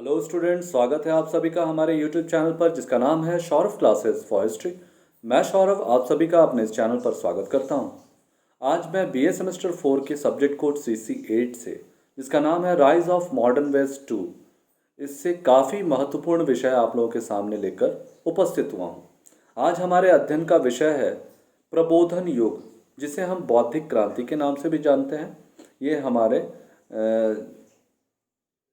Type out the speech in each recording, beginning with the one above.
Hello students, स्वागत है आप सभी का हमारे यूट्यूब चैनल पर जिसका नाम है सौरभ क्लासेस फॉर हिस्ट्री। मैं सौरभ आप सभी का अपने इस चैनल पर स्वागत करता हूं। आज मैं बीए सेमेस्टर 4 के सब्जेक्ट कोड CC8 से जिसका नाम है राइज ऑफ मॉडर्न वेस्ट 2, इससे काफ़ी महत्वपूर्ण विषय आप लोगों के सामने लेकर उपस्थित हुआ हूँ। आज हमारे अध्ययन का विषय है प्रबोधन युग, जिसे हम बौद्धिक क्रांति के नाम से भी जानते हैं। ये हमारे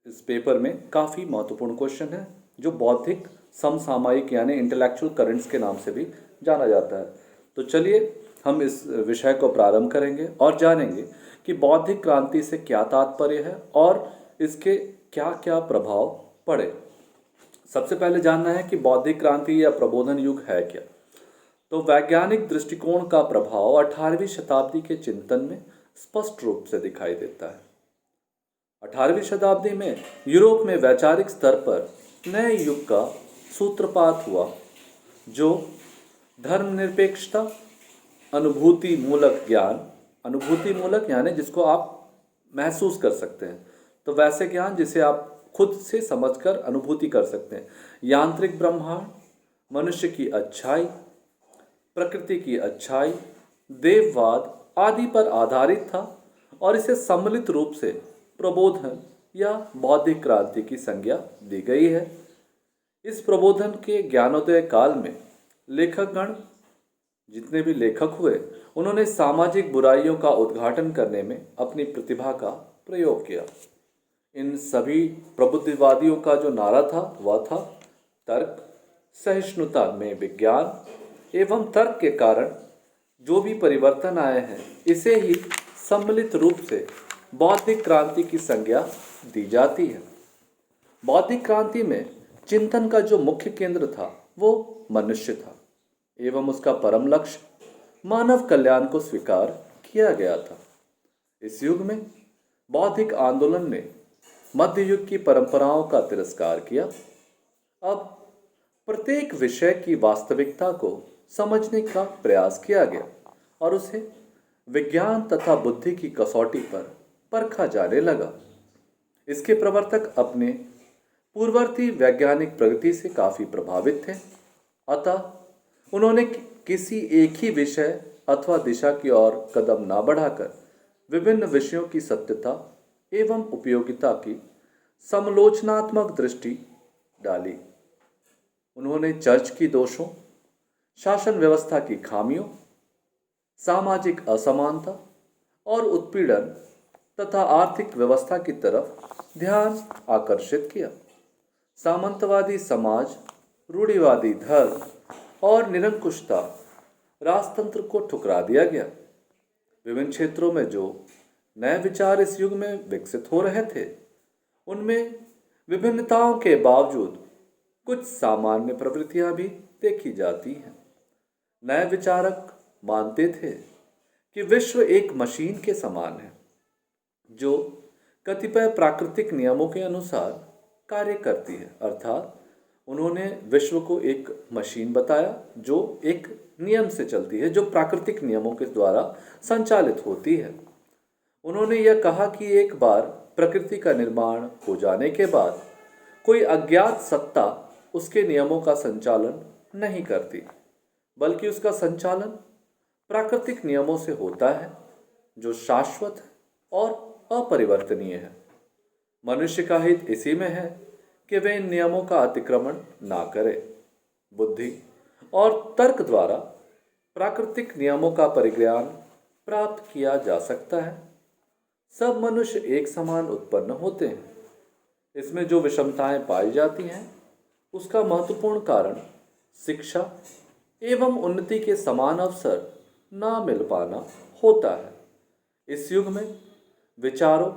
इस पेपर में काफ़ी महत्वपूर्ण क्वेश्चन है जो बौद्धिक समसामयिक यानी इंटेलेक्चुअल करंट्स के नाम से भी जाना जाता है। तो चलिए हम इस विषय को प्रारंभ करेंगे और जानेंगे कि बौद्धिक क्रांति से क्या तात्पर्य है और इसके क्या क्या प्रभाव पड़े। सबसे पहले जानना है कि बौद्धिक क्रांति या प्रबोधन युग है क्या। तो वैज्ञानिक दृष्टिकोण का प्रभाव 18वीं शताब्दी के चिंतन में स्पष्ट रूप से दिखाई देता है। 18वीं शताब्दी में यूरोप में वैचारिक स्तर पर नए युग का सूत्रपात हुआ, जो धर्मनिरपेक्षता, अनुभूति मूलक ज्ञान, अनुभूति मूलक यानी जिसको आप महसूस कर सकते हैं, तो वैसे ज्ञान जिसे आप खुद से समझकर अनुभूति कर सकते हैं, यांत्रिक ब्रह्मांड, मनुष्य की अच्छाई, प्रकृति की अच्छाई, देववाद आदि पर आधारित था और इसे सम्मिलित रूप से प्रबोधन या बौद्धिक क्रांति की संज्ञा दी गई है। इस प्रबोधन के ज्ञानोदय काल में लेखकगण, जितने भी लेखक हुए, उन्होंने सामाजिक बुराइयों का उद्घाटन करने में अपनी प्रतिभा का प्रयोग किया। इन सभी प्रबुद्धवादियों का जो नारा था वह था तर्क, सहिष्णुता में विज्ञान एवं तर्क के कारण जो भी परिवर्तन आए हैं इसे ही सम्मिलित रूप से बौद्धिक क्रांति की संज्ञा दी जाती है। बौद्धिक क्रांति में चिंतन का जो मुख्य केंद्र था वो मनुष्य था एवं उसका परम लक्ष्य मानव कल्याण को स्वीकार किया गया था। इस युग में बौद्धिक आंदोलन ने मध्य युग की परंपराओं का तिरस्कार किया। अब प्रत्येक विषय की वास्तविकता को समझने का प्रयास किया गया और उसे विज्ञान तथा बुद्धि की कसौटी पर परखा जाने लगा। इसके प्रवर्तक अपने पूर्ववर्ती वैज्ञानिक प्रगति से काफी प्रभावित थे, अतः उन्होंने किसी एक ही विषय अथवा दिशा की ओर कदम ना बढ़ाकर विभिन्न विषयों की सत्यता एवं उपयोगिता की समालोचनात्मक दृष्टि डाली। उन्होंने चर्च की दोषों, शासन व्यवस्था की खामियों, सामाजिक असमानता और उत्पीड़न तथा आर्थिक व्यवस्था की तरफ ध्यान आकर्षित किया। सामंतवादी समाज, रूढ़िवादी धर्म और निरंकुशता राजतंत्र को ठुकरा दिया गया। विभिन्न क्षेत्रों में जो नए विचार इस युग में विकसित हो रहे थे, उनमें विभिन्नताओं के बावजूद कुछ सामान्य प्रवृत्तियां भी देखी जाती हैं। नए विचारक मानते थे कि विश्व एक मशीन के समान है जो कतिपय प्राकृतिक नियमों के अनुसार कार्य करती है। अर्थात उन्होंने विश्व को एक मशीन बताया जो एक नियम से चलती है, जो प्राकृतिक नियमों के द्वारा संचालित होती है। उन्होंने यह कहा कि एक बार प्रकृति का निर्माण हो जाने के बाद कोई अज्ञात सत्ता उसके नियमों का संचालन नहीं करती, बल्कि उसका संचालन प्राकृतिक नियमों से होता है जो शाश्वत है और अपरिवर्तनीय है। मनुष्य का हित इसी में है कि वे इन नियमों का अतिक्रमण ना करे। बुद्धि और तर्क द्वारा प्राकृतिक नियमों का परिज्ञान प्राप्त किया जा सकता है। सब मनुष्य एक समान उत्पन्न होते हैं। इसमें जो विषमताएं पाई जाती हैं उसका महत्वपूर्ण कारण शिक्षा एवं उन्नति के समान अवसर ना मिल पाना होता है। इस युग में विचारों,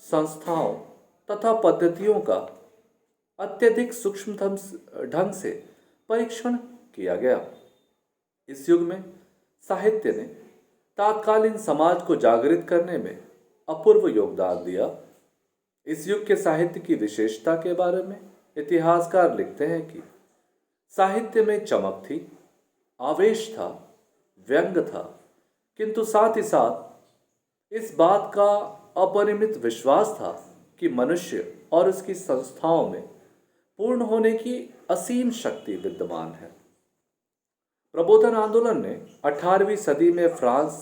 संस्थाओं तथा पद्धतियों का अत्यधिक सूक्ष्म ढंग से परीक्षण किया गया। इस युग में साहित्य ने तात्कालीन समाज को जागृत करने में अपूर्व योगदान दिया। इस युग के साहित्य की विशेषता के बारे में इतिहासकार लिखते हैं कि साहित्य में चमक थी, आवेश था, व्यंग था, किंतु साथ ही साथ इस बात का अपरिमित विश्वास था कि मनुष्य और उसकी संस्थाओं में पूर्ण होने की असीम शक्ति विद्यमान है। प्रबोधन आंदोलन ने 18वीं सदी में फ्रांस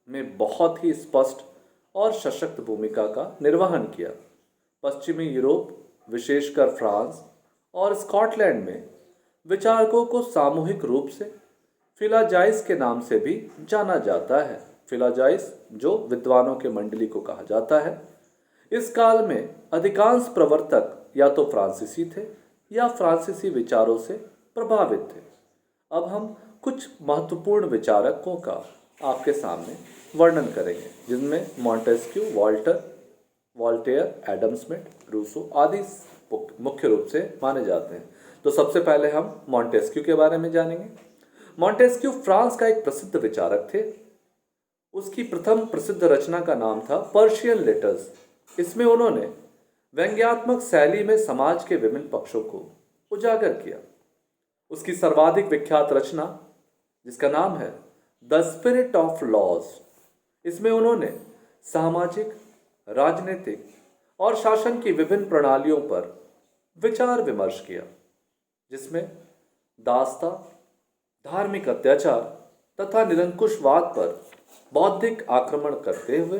में बहुत ही स्पष्ट और सशक्त भूमिका का निर्वहन किया। पश्चिमी यूरोप, विशेषकर फ्रांस और स्कॉटलैंड में विचारकों को सामूहिक रूप से फिलाजाइस के नाम से भी जाना जाता है। फिलाजाइस जो विद्वानों के मंडली को कहा जाता है। इस काल में अधिकांश प्रवर्तक या तो फ्रांसीसी थे या फ्रांसीसी विचारों से प्रभावित थे। अब हम कुछ महत्वपूर्ण विचारकों का आपके सामने वर्णन करेंगे, जिनमें Montesquieu, Voltaire, Adam Smith, Rousseau आदि मुख्य रूप से माने जाते हैं। तो सबसे पहले हम मॉन्टेस्क्यू के बारे में जानेंगे। मॉन्टेस्क्यू फ्रांस का एक प्रसिद्ध विचारक थे। उसकी प्रथम प्रसिद्ध रचना का नाम था पर्शियन लेटर्स। इसमें उन्होंने व्यंग्यात्मक शैली में समाज के विभिन्न पक्षों को उजागर किया। उसकी सर्वाधिक विख्यात रचना, जिसका नाम है द स्पिरिट ऑफ लॉज, इसमें उन्होंने सामाजिक, राजनीतिक और शासन की विभिन्न प्रणालियों पर विचार विमर्श किया, जिसमें दासता, धार्मिक अत्याचार तथा निरंकुशवाद पर बौद्धिक आक्रमण करते हुए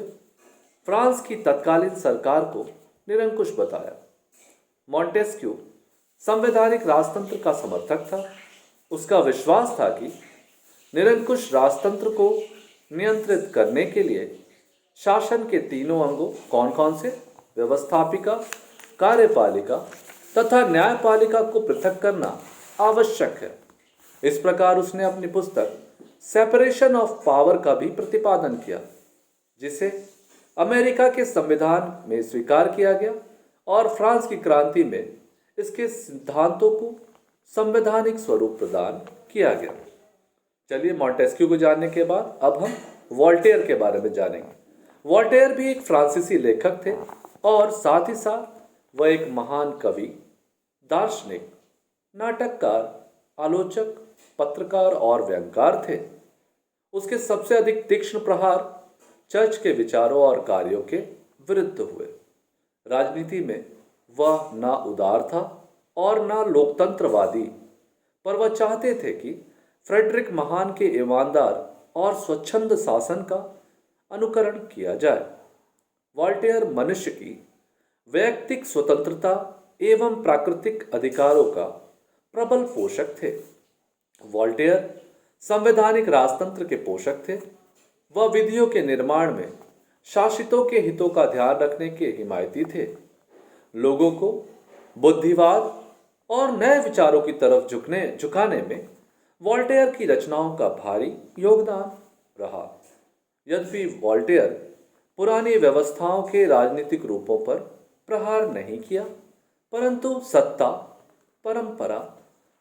फ्रांस की तत्कालीन सरकार को निरंकुश बताया। मॉन्टेस्क्यू संवैधानिक राजतंत्र का समर्थक था। उसका विश्वास था कि निरंकुश राजतंत्र को नियंत्रित करने के लिए शासन के तीनों अंगों कौन कौन से, व्यवस्थापिका, कार्यपालिका तथा न्यायपालिका को पृथक करना आवश्यक है। इस प्रकार उसने अपनी पुस्तक सेपरेशन ऑफ पावर का भी प्रतिपादन किया, जिसे अमेरिका के संविधान में स्वीकार किया गया और फ्रांस की क्रांति में इसके सिद्धांतों को संवैधानिक स्वरूप प्रदान किया गया। चलिए, मॉन्टेस्क्यू को जानने के बाद अब हम वॉल्टेयर के बारे में जानेंगे। वॉल्टेयर भी एक फ्रांसीसी लेखक थे और साथ ही साथ वह एक महान कवि, दार्शनिक, नाटककार, आलोचक, पत्रकार और व्यंग्यकार थे। उसके सबसे अधिक तीक्ष्ण प्रहार चर्च के विचारों और कार्यों के विरुद्ध हुए। राजनीति में वह ना उदार था और ना लोकतंत्रवादी, पर वह चाहते थे कि फ्रेडरिक महान के ईमानदार और स्वच्छंद शासन का अनुकरण किया जाए। वॉल्टेयर मनुष्य की वैयक्तिक स्वतंत्रता एवं प्राकृतिक अधिकारों का प्रबल पोषक थे। वॉल्टेयर संवैधानिक राजतंत्र के पोषक थे। वह विधियों के निर्माण में शासितों के हितों का ध्यान रखने के हिमायती थे। लोगों को बुद्धिवाद और नए विचारों की तरफ झुकाने में वॉल्टेयर की रचनाओं का भारी योगदान रहा। यद्यपि वॉल्टेयर पुरानी व्यवस्थाओं के राजनीतिक रूपों पर प्रहार नहीं किया, परंतु सत्ता, परंपरा,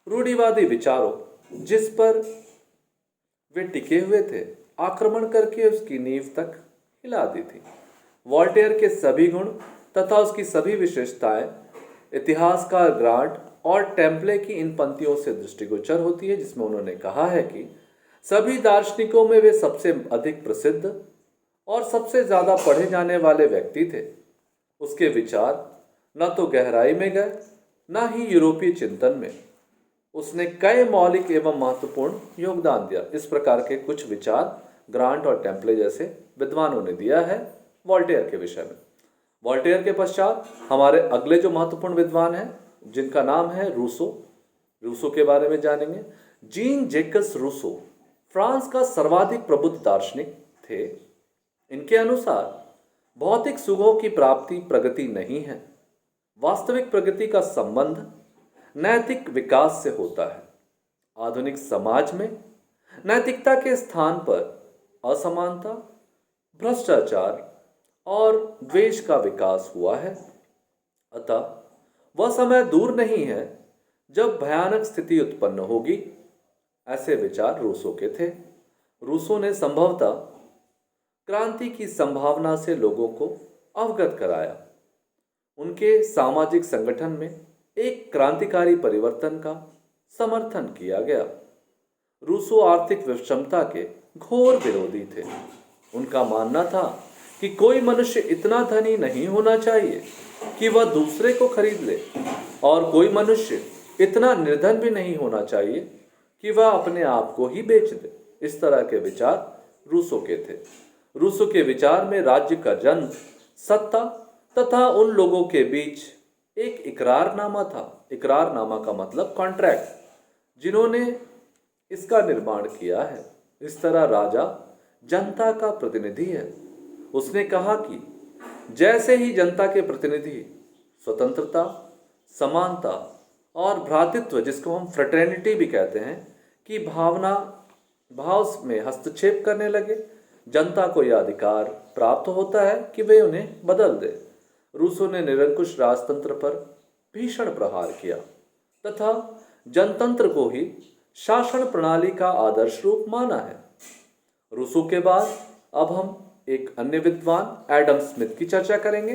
रूढ़िवादी विचारों जिस पर वे टिके हुए थे, आक्रमण करके उसकी नींव तक हिला दी थी। वॉल्टेयर के सभी गुण तथा उसकी सभी विशेषताएं इतिहासकार ग्रांट और टेम्पले की इन पंक्तियों से दृष्टिगोचर होती है, जिसमें उन्होंने कहा है कि सभी दार्शनिकों में वे सबसे अधिक प्रसिद्ध और सबसे ज़्यादा पढ़े जाने वाले व्यक्ति थे। उसके विचार न तो गहराई में गए, न ही यूरोपीय चिंतन में। उसने कई मौलिक एवं महत्वपूर्ण योगदान दिया। इस प्रकार के कुछ विचार ग्रांट और टेम्पले जैसे विद्वानों ने दिया है वॉल्टेयर के विषय में। वॉल्टेयर के पश्चात हमारे अगले जो महत्वपूर्ण विद्वान हैं, जिनका नाम है रूसो। रूसो के बारे में जानेंगे। जीन जैकस रूसो फ्रांस का सर्वाधिक प्रबुद्ध दार्शनिक थे। इनके अनुसार भौतिक सुखों की प्राप्ति प्रगति नहीं है। वास्तविक प्रगति का संबंध नैतिक विकास से होता है। आधुनिक समाज में नैतिकता के स्थान पर असमानता, भ्रष्टाचार और द्वेष का विकास हुआ है। अतः वह समय दूर नहीं है जब भयानक स्थिति उत्पन्न होगी। ऐसे विचार रूसो के थे। रूसो ने संभवतः क्रांति की संभावना से लोगों को अवगत कराया। उनके सामाजिक संगठन में एक क्रांतिकारी परिवर्तन का समर्थन किया गया। रूसो आर्थिक विषमता के घोर विरोधी थे। उनका मानना था कि कोई मनुष्य इतना धनी नहीं होना चाहिए कि वह दूसरे को खरीद ले, और कोई मनुष्य इतना निर्धन भी नहीं होना चाहिए कि वह अपने आप को ही बेच दे। इस तरह के विचार रूसो के थे। रूसो के विचार में राज्य का जन्म, सत्ता तथा उन लोगों के बीच एक इकरारनामा था। इकरारनामा का मतलब कॉन्ट्रैक्ट, जिन्होंने इसका निर्माण किया है। इस तरह राजा जनता का प्रतिनिधि है। उसने कहा कि जैसे ही जनता के प्रतिनिधि स्वतंत्रता, समानता और भ्रातृत्व, जिसको हम फ्रेटर्निटी भी कहते हैं, की भाव में हस्तक्षेप करने लगे, जनता को यह अधिकार प्राप्त होता है कि वे उन्हें बदल दे। रूसो ने निरंकुश राजतंत्र पर भीषण प्रहार किया तथा जनतंत्र को ही शासन प्रणाली का आदर्श रूप माना है। रूसो के बाद अब हम एक अन्य विद्वान एडम स्मिथ की चर्चा करेंगे।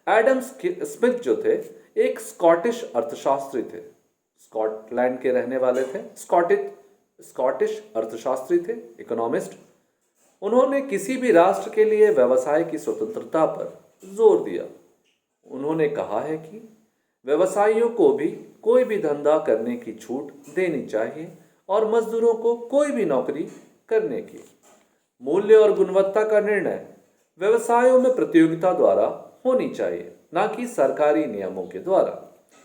एडम स्मिथ जो थे, एक स्कॉटिश अर्थशास्त्री थे। स्कॉटलैंड के रहने वाले थे, स्कॉटिश अर्थशास्त्री थे, इकोनॉमिस्ट। उन्होंने किसी भी राष्ट्र के लिए व्यवसाय की स्वतंत्रता पर जोर दिया। उन्होंने कहा है कि व्यवसायियों को भी कोई भी धंधा करने की छूट देनी चाहिए और मजदूरों को कोई भी नौकरी करने की। मूल्य और गुणवत्ता का निर्णय व्यवसायों में प्रतियोगिता द्वारा होनी चाहिए, ना कि सरकारी नियमों के द्वारा।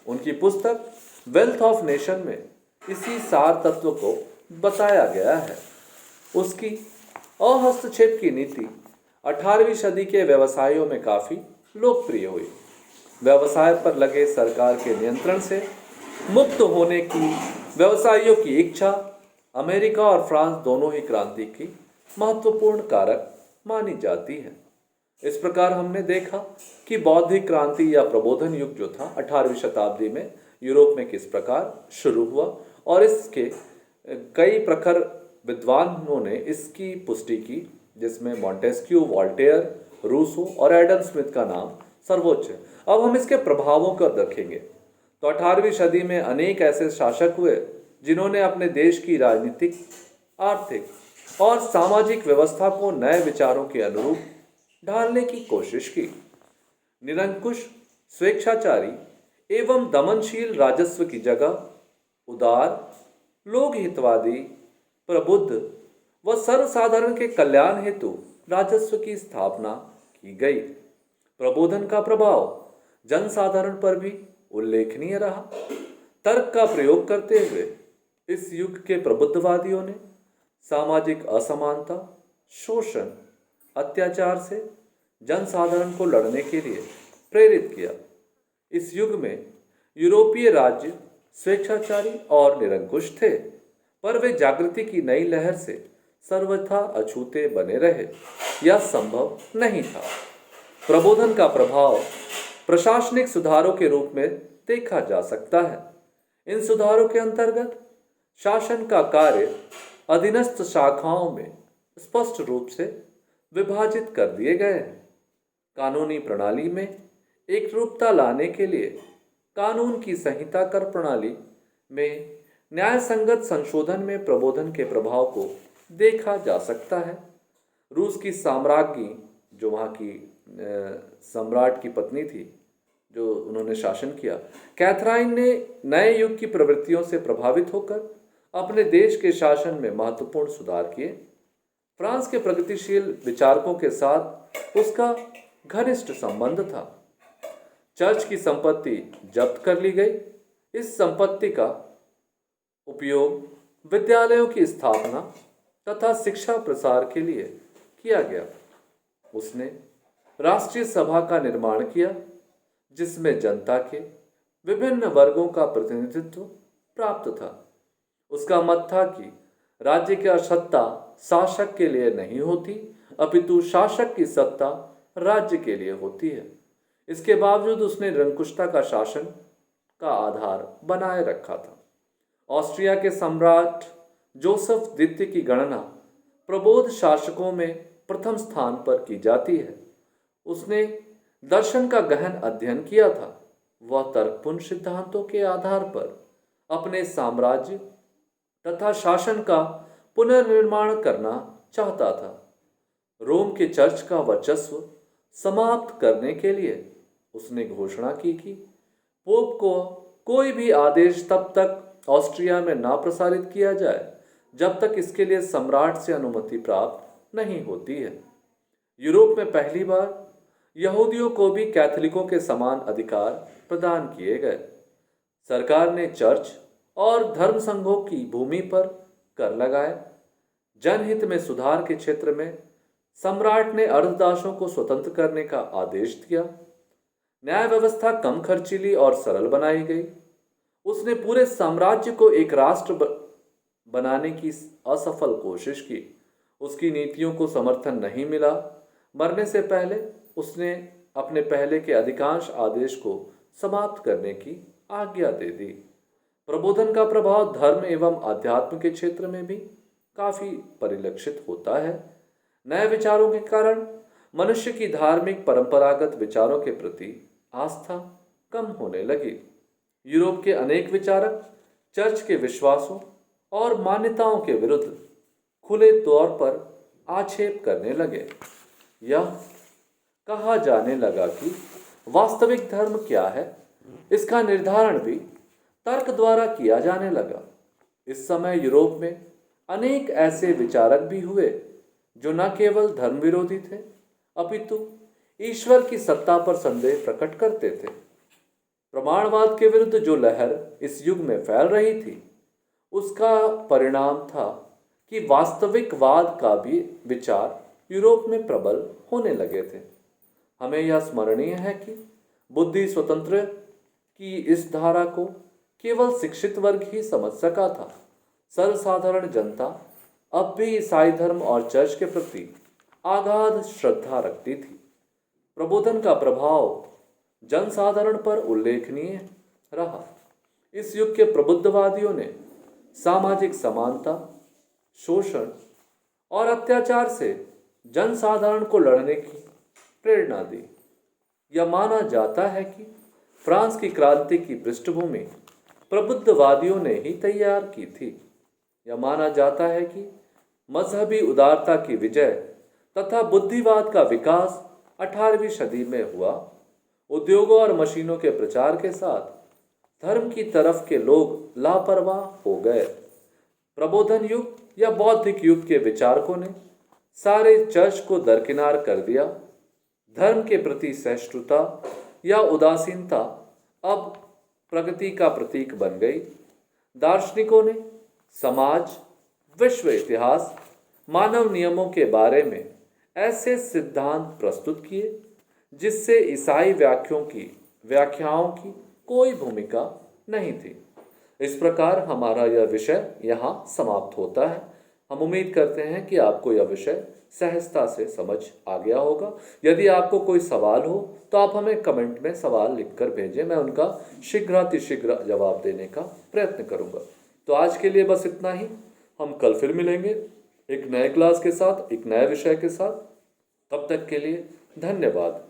उनकी पुस्तक वेल्थ ऑफ नेशन में इसी सार तत्व को बताया गया है। उसकी अहस्तक्षेप की नीति 18वीं सदी के व्यवसायों में काफी लोकप्रिय हुई। व्यवसाय पर लगे सरकार के नियंत्रण से मुक्त होने की व्यवसायियों की इच्छा अमेरिका और फ्रांस दोनों ही क्रांति की महत्वपूर्ण कारक मानी जाती है। इस प्रकार हमने देखा कि बौद्धिक क्रांति या प्रबोधन युग जो था 18वीं शताब्दी में यूरोप में किस प्रकार शुरू हुआ, और इसके कई प्रखर विद्वानों ने इसकी पुष्टि की, जिसमें मॉन्टेस्क्यू, वॉल्टेयर, रूसो और एडम स्मिथ का नाम सर्वोच्च है। अब हम इसके प्रभावों को देखेंगे। तो 18वीं सदी में अनेक ऐसे शासक हुए जिन्होंने अपने देश की राजनीतिक, आर्थिक और सामाजिक व्यवस्था को नए विचारों के अनुरूप ढालने की कोशिश की। निरंकुश, स्वेच्छाचारी एवं दमनशील राजस्व की जगह उदार, लोकहितवादी, प्रबुद्ध व सर्वसाधारण के कल्याण हेतु राजस्व की स्थापना की गई। प्रबोधन का प्रभाव जनसाधारण पर भी उल्लेखनीय रहा। तर्क का प्रयोग करते हुए इस युग के प्रबुद्धवादियों ने सामाजिक असमानता, शोषण, अत्याचार से जनसाधारण को लड़ने के लिए प्रेरित किया। इस युग में यूरोपीय राज्य स्वेच्छाचारी और निरंकुश थे, पर वे जागृति की नई लहर से सर्वथा अछूते बने रहे। यह संभव नहीं था। प्रबोधन का प्रभाव प्रशासनिक सुधारों के रूप में देखा जा सकता है। इन सुधारों के अंतर्गत शासन का कार्य अधीनस्थ शाखाओं में स्पष्ट रूप से विभाजित कर दिए गए हैं। कानूनी प्रणाली में एकरूपता लाने के लिए कानून की संहिता कर प्रणाली में न्याय संगत संशोधन में प्रबोधन के प्रभाव को देखा जा सकता है। रूस की साम्राज्ञी, जो वहाँ की सम्राट की पत्नी थी, जो उन्होंने शासन किया, कैथराइन ने नए युग की प्रवृत्तियों से प्रभावित होकर अपने देश के शासन में महत्वपूर्ण सुधार किए। फ्रांस के प्रगतिशील विचारकों के साथ उसका घनिष्ठ संबंध था। चर्च की संपत्ति जब्त कर ली गई। इस संपत्ति का उपयोग विद्यालयों की स्थापना तथा शिक्षा प्रसार के लिए किया गया। उसने राष्ट्रीय सभा का निर्माण किया, जिसमें जनता के विभिन्न वर्गों का प्रतिनिधित्व प्राप्त था। उसका मत था कि राज्य की सत्ता शासक के लिए नहीं होती, अपितु शासक की सत्ता राज्य के लिए होती है। इसके बावजूद उसने निरंकुशता का शासन का आधार बनाए रखा था। ऑस्ट्रिया के सम्राट जोसेफ द्वितीय की गणना प्रबोध शासकों में प्रथम स्थान पर की जाती है। उसने दर्शन का गहन अध्ययन किया था। वह तर्कपूर्ण सिद्धांतों के आधार पर अपने साम्राज्य तथा शासन का पुनर्निर्माण करना चाहता था। रोम के चर्च का वर्चस्व समाप्त करने के लिए उसने घोषणा की कि पोप को कोई भी आदेश तब तक ऑस्ट्रिया में ना प्रसारित किया जाए जब तक इसके लिए सम्राट से अनुमति प्राप्त नहीं होती है। यूरोप में पहली बार यहूदियों को भी कैथोलिकों के समान अधिकार प्रदान किए गए। सरकार ने चर्च और धर्म संघों की भूमि पर कर लगाए। जनहित में सुधार के क्षेत्र में सम्राट ने अर्धदासों को स्वतंत्र करने का आदेश दिया। न्याय व्यवस्था कम खर्चीली और सरल बनाई गई। उसने पूरे साम्राज्य को एक राष्ट्र बनाने की असफल कोशिश की। उसकी नीतियों को समर्थन नहीं मिला। मरने से पहले उसने अपने पहले के अधिकांश आदेश को समाप्त करने की आज्ञा दे दी। प्रबोधन का प्रभाव धर्म एवं अध्यात्म के क्षेत्र में भी काफी परिलक्षित होता है। नए विचारों के कारण मनुष्य की धार्मिक परंपरागत विचारों के प्रति आस्था कम होने लगी। यूरोप के अनेक विचारक चर्च के विश्वासों और मान्यताओं के विरुद्ध खुले तौर पर आक्षेप करने लगे। यह कहा जाने लगा कि वास्तविक धर्म क्या है, इसका निर्धारण भी तर्क द्वारा किया जाने लगा। इस समय यूरोप में अनेक ऐसे विचारक भी हुए जो न केवल धर्म विरोधी थे अपितु ईश्वर की सत्ता पर संदेह प्रकट करते थे। प्रमाणवाद के विरुद्ध जो लहर इस युग में फैल रही थी, उसका परिणाम था कि वास्तविकवाद का भी विचार यूरोप में प्रबल होने लगे थे। हमें यह स्मरणीय है कि बुद्धि स्वतंत्र की इस धारा को केवल शिक्षित वर्ग ही समझ सका था। सर्वसाधारण जनता अब भी ईसाई धर्म और चर्च के प्रति आगाध श्रद्धा रखती थी। प्रबोधन का प्रभाव जनसाधारण पर उल्लेखनीय रहा। इस युग के प्रबुद्धवादियों ने सामाजिक समानता, शोषण और अत्याचार से जनसाधारण को लड़ने की प्रेरणा दी। यह माना जाता है कि फ्रांस की क्रांति की पृष्ठभूमि प्रबुद्धवादियों ने ही तैयार की थी। यह माना जाता है कि मजहबी उदारता की विजय तथा बुद्धिवाद का विकास 18वीं सदी में हुआ। उद्योगों और मशीनों के प्रचार के साथ धर्म की तरफ के लोग लापरवाह हो गए। प्रबोधन युग या बौद्धिक युग के विचारकों ने सारे चर्च को दरकिनार कर दिया। धर्म के प्रति सहिष्णुता या उदासीनता अब प्रगति का प्रतीक बन गई। दार्शनिकों ने समाज, विश्व इतिहास, मानव नियमों के बारे में ऐसे सिद्धांत प्रस्तुत किए जिससे ईसाई व्याख्याओं की कोई भूमिका नहीं थी। इस प्रकार हमारा यह विषय यहाँ समाप्त होता है। हम उम्मीद करते हैं कि आपको यह विषय सहजता से समझ आ गया होगा। यदि आपको कोई सवाल हो तो आप हमें कमेंट में सवाल लिखकर भेजें। मैं उनका शीघ्रातिशीघ्र जवाब देने का प्रयत्न करूंगा। तो आज के लिए बस इतना ही। हम कल फिर मिलेंगे एक नए क्लास के साथ, एक नए विषय के साथ। तब तक के लिए धन्यवाद।